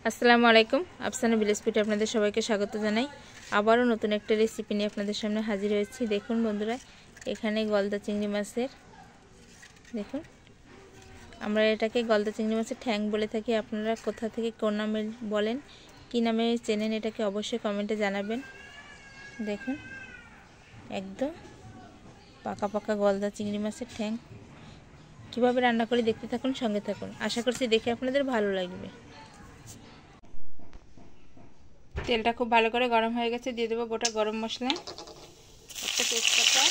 আসসালামু আলাইকুম। আফসানা ভিলেজ ফুডে আপনাদের সবাইকে স্বাগত জানাই। আবারও নতুন একটা রেসিপি নিয়ে আপনাদের সামনে হাজির হয়েছি। দেখুন বন্ধুরা, এখানে গলদা চিংড়ি মাছের, দেখুন আমরা এটাকে গলদা চিংড়ি মাছের ঠ্যাং বলে থাকি। আপনারা কোথা থেকে কোন নামে বলেন, কী নামে চেনেন, এটাকে অবশ্যই কমেন্টে জানাবেন। দেখুন একদম পাকা পাকা গলদা চিংড়ি মাছের ঠ্যাং কীভাবে রান্না করে দেখতে থাকুন, সঙ্গে থাকুন। আশা করছি দেখে আপনাদের ভালো লাগবে। তেলটা খুব ভালো করে গরম হয়ে গেছে, দিয়ে দেবো গোটা গরম মশলা, একটা তেজপাতা,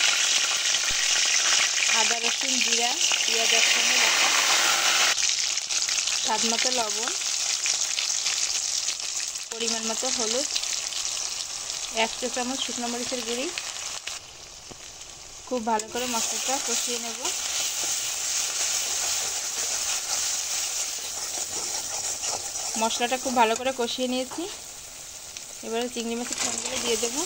আদা রসুন জিরা পেঁয়াজ একসঙ্গে রাখা, স্বাদ মতো লবণ, পরিমাণ মতো হলুদ, 1 চা চামচ শুকনো মরিচের গুঁড়ি। খুব ভালো করে মশলাটা কষিয়ে নেব। মশলাটা খুব ভালো করে কষিয়ে নিয়েছি। এবারে চিংড়ি মাছের ঠ্যাংগুলো দিয়ে দেবো।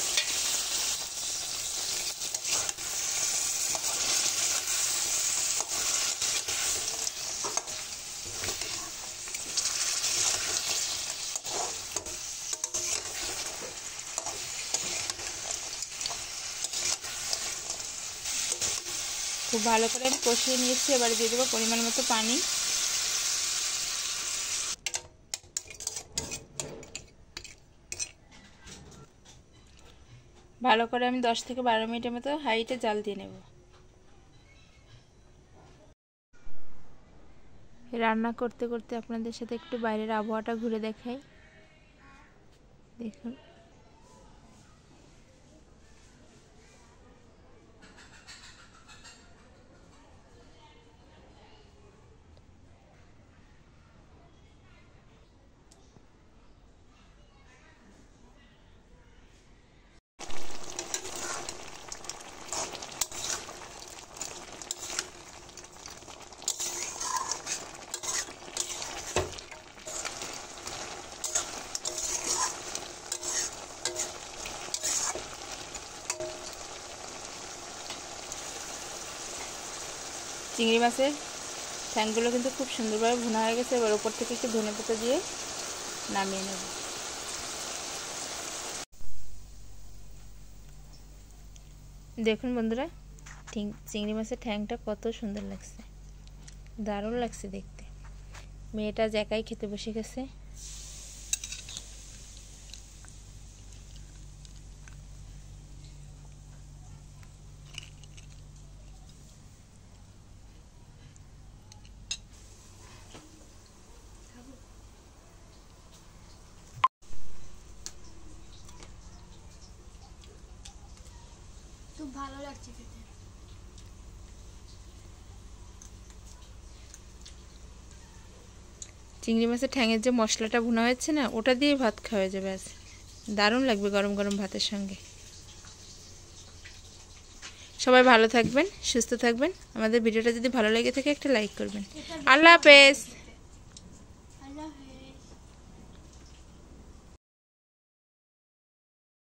খুব ভালো করে আমি কষিয়ে নিয়েছি। এবারে দিয়ে দেবো পরিমাণ মতো পানি। ভালো করে আমি 10 থেকে 12 মিনিটের মতো হাইটে জাল দিয়ে নেব। রান্না করতে করতে আপনাদের সাথে একটু বাইরের আবহাওয়াটা ঘুরে দেখাই। দেখুন চিংড়ি মাছের ঠ্যাংগুলো কিন্তু খুব সুন্দরভাবে ভুনা হয়ে গেছে। এবার ওপর থেকে একটু ধনেপাতা দিয়ে নামিয়ে নেব। দেখুন বন্ধুরা, চিংড়ি মাছের ঠ্যাংটা কত সুন্দর লাগছে, দারুণ লাগছে দেখতে। মেয়েটা একাই খেতে বসে গেছে। খুব ভালো লাগছে খেতে। চিংড়ি মাছের ঠ্যাঙের যে মশলাটা ভুনা হয়েছে না, ওটা দিয়ে ভাত খাওয়া যাবে। আজ দারুণ লাগবে গরম গরম ভাতের সঙ্গে। সবাই ভালো থাকবেন, সুস্থ থাকবেন। আমাদের ভিডিওটা যদি ভালো লেগে থাকে একটা লাইক করবেন। আল্লাহ হাফেজ।